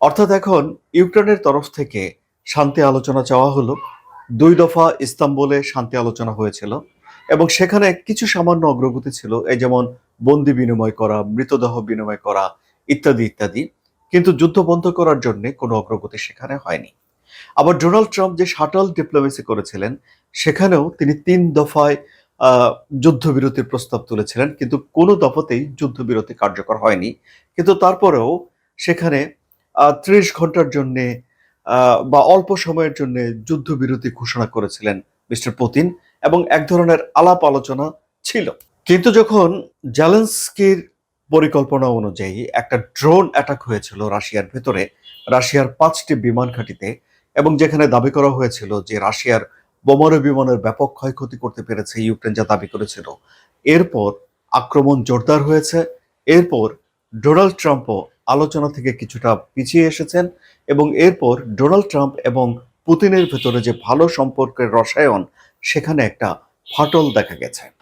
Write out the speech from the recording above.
অর্থাৎ এখন ইউক্রেনের তরফ থেকে শান্তি আলোচনা চাওয়া হলো। ২ দফা ইস্তাম্বুলে শান্তি আলোচনা হয়েছিল এবং সেখানে কিছু সামান্য অগ্রগতি ছিল। এই যেমন বন্দি বিনিময় করা, মৃতদেহ বিনিময় করা ইত্যাদি, ইত্যাদি। কিন্তু যুদ্ধ বন্ধ করার জন্যে কোনো অগ্রগতি সেখানে হয়নি। আবার ডোনাল্ড ট্রাম্প যে শাটল ডিপ্লোমেসি করেছিলেন, সেখানেও তিনি ৩ দফায় আ যুদ্ধবিরতির প্রস্তাব তুলেছিলেন। কিন্তু কোনো দফাতেই যুদ্ধবিরতি কার্যকর হয়নি। কিন্তু তারপরেও সেখানে ৩০ ঘন্টার জন্যে আ বা অল্প সময়ের জন্যে যুদ্ধবিরতি ঘোষণা করেছিলেন মিস্টার পুতিন এবং এক ধরনের আলাপ আলোচনা ছিল। কিন্তু যখন জেলেনস্কির পরিকল্পনা অনুযায়ী একটা ড্রোন অ্যাটাক হয়েছিল রাশিয়ার ভেতরে, রাশিয়ার ৫টি বিমান ঘাঁটিতে এবং যেখানে দাবি করা হয়েছিল যে রাশিয়ার বোমারু বিমানের ব্যাপক ক্ষয়ক্ষতি করতে পেরেছে ইউক্রেন যা দাবি করেছিল। এরপর আক্রমণ জোরদার হয়েছে। এরপর ডোনাল্ড ট্রাম্পও আলোচনা থেকে কিছুটা পিছিয়ে এসেছেন এবং এরপর ডোনাল্ড ট্রাম্প এবং পুতিনের ভেতরে যে ভালো সম্পর্কের রসায়ন, সেখানে একটা ফাটল দেখা গেছে।